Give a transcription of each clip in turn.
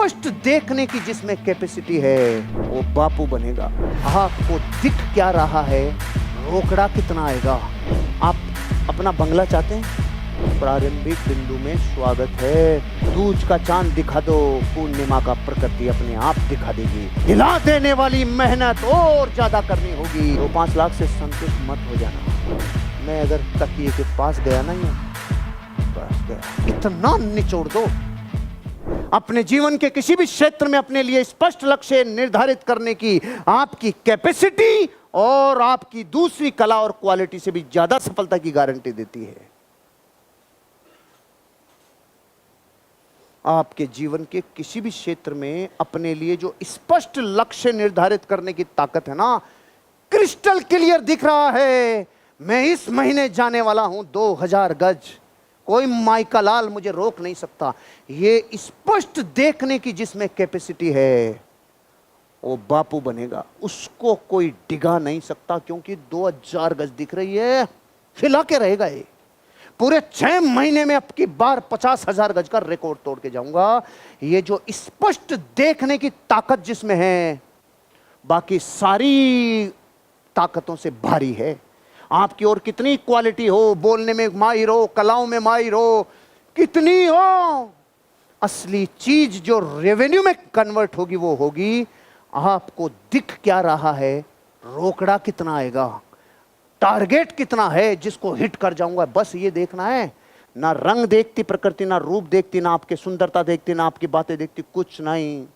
स्पष्ट देखने की जिसमें कैपेसिटी है वो बापू बनेगा। आपको दिख क्या रहा है, रोकड़ा कितना आएगा। आप अपना बंगला चाहते हैं, प्रारंभिक बिंदु में स्वागत है। दूज का चांद दिखा दो, पूर्णिमा का प्रकृति अपने आप दिखा देगी। हिला देने वाली मेहनत और ज्यादा करनी होगी। 2-5 लाख से संतुष्ट मत हो जाना। मैं अगर तकिए के पास गया ना, ये बस गया, इतना निचोड़ दो। अपने जीवन के किसी भी क्षेत्र में अपने लिए स्पष्ट लक्ष्य निर्धारित करने की आपकी कैपेसिटी और आपकी दूसरी कला और क्वालिटी से भी ज्यादा सफलता की गारंटी देती है। आपके जीवन के किसी भी क्षेत्र में अपने लिए जो स्पष्ट लक्ष्य निर्धारित करने की ताकत है ना, क्रिस्टल क्लियर दिख रहा है। मैं इस महीने जाने वाला हूं 2000 गज, कोई माइका लाल मुझे रोक नहीं सकता। ये स्पष्ट देखने की जिसमें कैपेसिटी है वो बापू बनेगा। उसको कोई डिगा नहीं सकता, क्योंकि 2000 गज दिख रही है, हिला के रहेगा। ये पूरे 6 महीने में अब की बार 50,000 गज का रिकॉर्ड तोड़ के जाऊंगा। ये जो स्पष्ट देखने की ताकत जिसमें है, बाकी सारी ताकतों से भारी है। आपकी और कितनी क्वालिटी हो, बोलने में माहिर हो, कलाओं में माहिर हो, कितनी हो, असली चीज जो रेवेन्यू में कन्वर्ट होगी वो होगी आपको दिख क्या रहा है, रोकड़ा कितना आएगा, टारगेट कितना है जिसको हिट कर जाऊंगा। बस ये देखना है। ना रंग देखती प्रकृति, ना रूप देखती, ना आपकी सुंदरता देखती, ना आपकी बातें देखती, कुछ नहीं।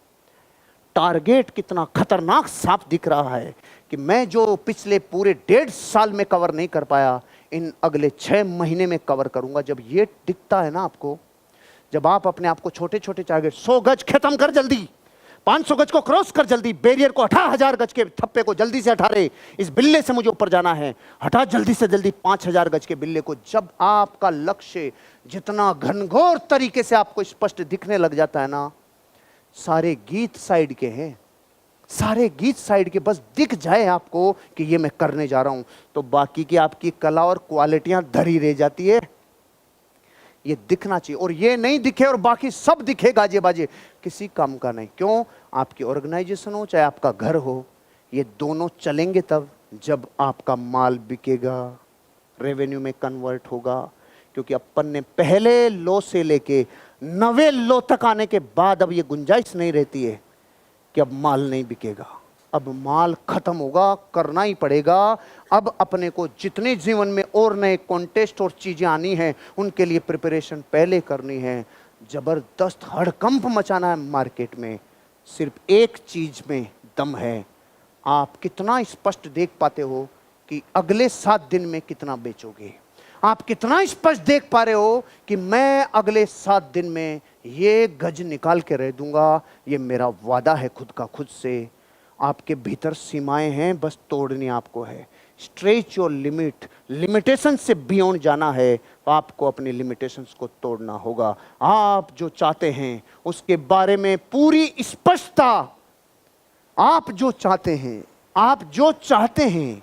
टारगेट कितना खतरनाक साफ दिख रहा है कि मैं जो पिछले पूरे 1.5 साल में कवर नहीं कर पाया, इन अगले 6 महीने में कवर करूंगा। जब ये दिखता है ना आपको, जब आप अपने आप को छोटे छोटे टारगेट, 100 गज खत्म कर जल्दी, 500 गज को क्रॉस कर जल्दी, बैरियर को हटा, 1000 गज के थप्पे को जल्दी से हटा रहे, इस बिल्ले से मुझे ऊपर जाना है, हटा जल्दी से जल्दी 5000 गज के बिल्ले को। जब आपका लक्ष्य जितना घनघोर तरीके से आपको स्पष्ट दिखने लग जाता है ना, सारे गीत साइड के हैं, सारे गीत साइड के, बस दिख जाए आपको कि ये मैं करने जा रहा हूं, तो बाकी की आपकी कला और क्वालिटियां धरी रह जाती है। ये दिखना चाहिए, और ये नहीं दिखे और बाकी सब दिखे गाजे बाजे, किसी काम का नहीं। क्यों? आपकी ऑर्गेनाइजेशन हो चाहे आपका घर हो, ये दोनों चलेंगे तब जब आपका माल बिकेगा, रेवेन्यू में कन्वर्ट होगा। क्योंकि अपन ने पहले लो से लेके 90 लो तक आने के बाद अब ये गुंजाइश नहीं रहती है कि अब माल नहीं बिकेगा, अब माल खत्म होगा, करना ही पड़ेगा। अब अपने को जितने जीवन में और नए कॉन्टेस्ट और चीजें आनी हैं, उनके लिए प्रिपरेशन पहले करनी है। जबरदस्त हड़कंप मचाना है मार्केट में। सिर्फ एक चीज में दम है, आप कितना स्पष्ट देख पाते हो कि अगले 7 दिन में कितना बेचोगे। आप कितना स्पष्ट देख पा रहे हो कि मैं अगले 7 दिन में ये गज निकाल के रह दूंगा। ये मेरा वादा है खुद का खुद से। आपके भीतर सीमाएं हैं, बस तोड़नी आपको है। स्ट्रेच योर लिमिट, लिमिटेशन से बियॉन्ड जाना है, तो आपको अपनी लिमिटेशंस को तोड़ना होगा। आप जो चाहते हैं उसके बारे में पूरी स्पष्टता, आप जो चाहते हैं, आप जो चाहते हैं,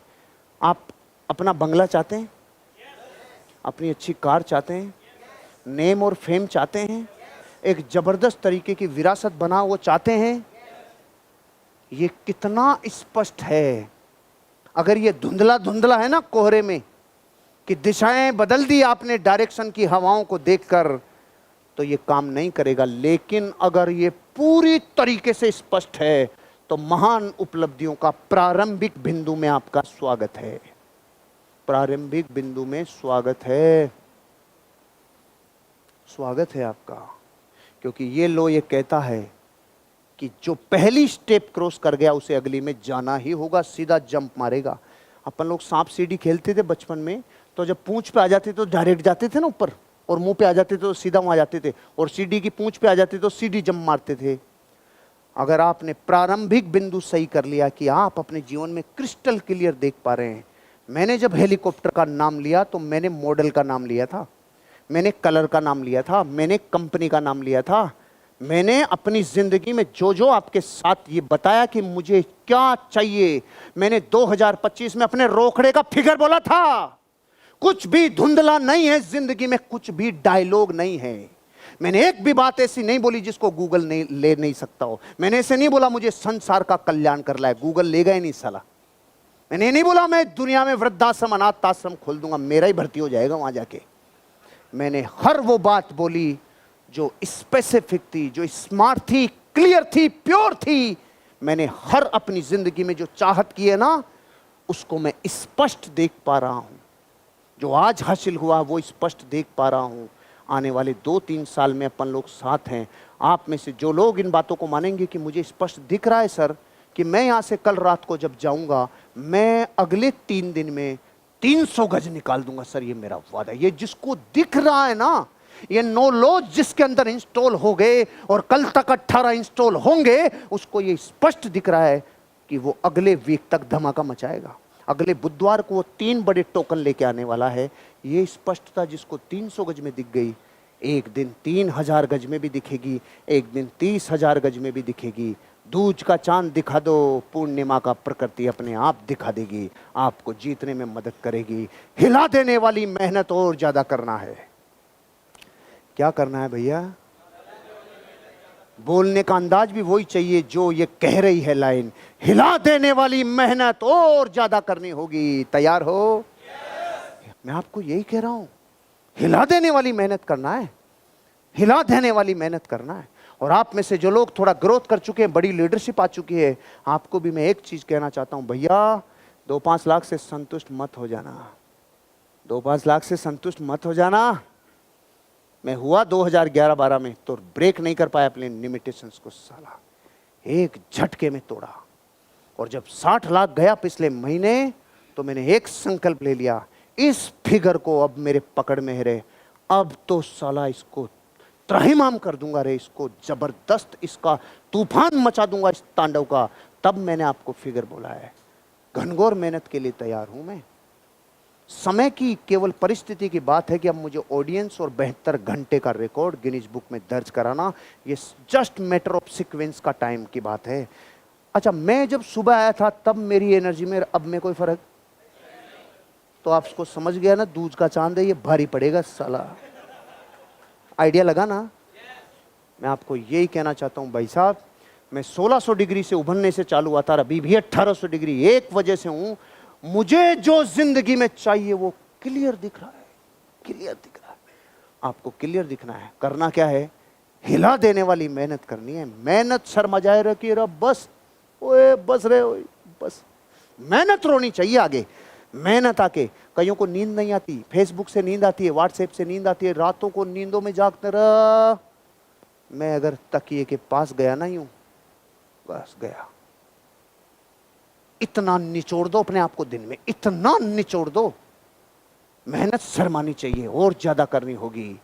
आप अपना बंगला चाहते हैं, अपनी अच्छी कार चाहते हैं, नेम और फेम चाहते हैं, एक जबरदस्त तरीके की विरासत बना वो चाहते हैं। ये कितना स्पष्ट है। अगर ये धुंधला धुंधला है ना कोहरे में, कि दिशाएं बदल दी आपने डायरेक्शन की हवाओं को देखकर, तो ये काम नहीं करेगा। लेकिन अगर ये पूरी तरीके से स्पष्ट है, तो महान उपलब्धियों का प्रारंभिक बिंदु में आपका स्वागत है। प्रारंभिक बिंदु में स्वागत है, स्वागत है आपका। क्योंकि ये लो ये कहता है कि जो पहली स्टेप क्रॉस कर गया उसे अगली में जाना ही होगा, सीधा जंप मारेगा। अपन लोग सांप सीढ़ी खेलते थे बचपन में, तो जब पूंछ पे आ जाते तो डायरेक्ट जाते थे ना ऊपर, और मुंह पे आ जाते तो सीधा वहां जाते थे, और सीढ़ी की पूंछ पे आ जाते तो सीधी जंप मारते थे। अगर आपने प्रारंभिक बिंदु सही कर लिया कि आप अपने जीवन में क्रिस्टल क्लियर देख पा रहे हैं। मैंने जब हेलीकॉप्टर का नाम लिया तो मैंने मॉडल का नाम लिया था, मैंने कलर का नाम लिया था, मैंने कंपनी का नाम लिया था, मैंने अपनी जिंदगी में जो जो आपके साथ ये बताया कि मुझे क्या चाहिए। मैंने 2025 में अपने रोकड़े का फिगर बोला था। कुछ भी धुंधला नहीं है जिंदगी में, कुछ भी डायलॉग नहीं है। मैंने एक भी बात ऐसी नहीं बोली जिसको गूगल नहीं ले नहीं सकता हो। मैंने ऐसे नहीं बोला मुझे संसार का कल्याण करना है, गूगल लेगा ही नहीं साला। मैंने नहीं बोला मैं दुनिया में वृद्धाश्रम अनाथ आश्रम खोल दूंगा, मेरा ही भर्ती हो जाएगा वहां जाके। मैंने हर वो बात बोली जो स्पेसिफिक थी, जो स्मार्ट थी, क्लियर थी, प्योर थी। मैंने हर अपनी जिंदगी में जो चाहत की है ना, उसको मैं स्पष्ट देख पा रहा हूं। जो आज हासिल हुआ वो स्पष्ट देख पा रहा हूं। आने वाले 2-3 साल में अपन लोग साथ हैं। आप में से जो लोग इन बातों को मानेंगे कि मुझे स्पष्ट दिख रहा है सर कि मैं यहां से कल रात को जब जाऊंगा, मैं अगले 3 दिन में 300 गज निकाल दूंगा सर, ये मेरा वादा है। ये जिसको दिख रहा है ना, ये 9 लॉज जिसके अंदर इंस्टॉल हो गए और कल तक 18 इंस्टॉल होंगे, उसको ये स्पष्ट दिख रहा है कि वो अगले वीक तक धमाका मचाएगा। अगले बुधवार को वो 3 बड़े टोकन लेके आने वाला है। ये स्पष्टता जिसको 300 गज में दिख गई, एक दिन 3000 गज में भी दिखेगी, एक दिन 30,000 गज में भी दिखेगी। दूज का चांद दिखा दो, पूर्णिमा का प्रकृति अपने आप दिखा देगी, आपको जीतने में मदद करेगी। हिला देने वाली मेहनत और ज्यादा करना है। क्या करना है भैया? बोलने का अंदाज भी वही चाहिए जो ये कह रही है लाइन। हिला देने वाली मेहनत और ज्यादा करनी होगी। तैयार हो? मैं आपको यही कह रहा हूं, हिला देने वाली मेहनत करना है, हिला देने वाली मेहनत करना है। और आप में से जो लोग थोड़ा ग्रोथ कर चुके हैं, बड़ी लीडरशिप आ चुकी है, आपको भी मैं एक चीज कहना चाहता हूं, भैया 2-5 लाख से संतुष्ट मत हो जाना। 2-5 लाख से संतुष्ट मत हो जाना। मैं हुआ 2011-12 में तो ब्रेक नहीं कर पाया अपने लिमिटेशंस को साला, एक झटके में तोड़ा। और जब 60 लाख गया पिछले महीने, तो मैंने एक संकल्प ले लिया, इस फिगर को अब मेरे पकड़ में है रे, अब तो साला इसको त्राहिमाम कर दूंगा रे, इसको जबरदस्त इसका तूफान मचा दूंगा इस तांडव का। तब मैंने आपको फिगर बोला है। घनघोर मेहनत के लिए तैयार हूं मैं। समय की केवल परिस्थिति की बात है कि अब मुझे ऑडियंस और 72 घंटे का रिकॉर्ड गिनीज बुक में दर्ज कराना, ये जस्ट मैटर ऑफ सीक्वेंस का टाइम की बात है। अच्छा, मैं जब सुबह आया था तब मेरी एनर्जी में अब में कोई फर्क, तो आप उसको समझ गया ना, दूज का चांद है, ये भारी पड़ेगा साला। आइडिया लगा ना? मैं आपको यही कहना चाहता हूं भाई साहब, मैं 1600 डिग्री से उभरने से चालू हुआ था, अभी भी 1800 डिग्री एक वजह से हूं। मुझे जो जिंदगी में चाहिए वो क्लियर दिख रहा है, क्लियर दिख रहा है। आपको क्लियर दिखना है। करना क्या है? हिला देने वाली मेहनत करनी है। मेहनत शर्मा जाए रखी रहा, बस ओए बस रे ओए बस। मेहनत रोनी चाहिए आगे। मेहनत आके कईयों को नींद नहीं आती, फेसबुक से नींद आती है, व्हाट्सएप से नींद आती है, रातों को नींदों में जागते रहा। मैं अगर तकिए के पास गया ना, यूं बस गया। इतना निचोड़ दो अपने आप को, दिन में इतना निचोड़ दो। मेहनत शर्मानी चाहिए और ज्यादा करनी होगी।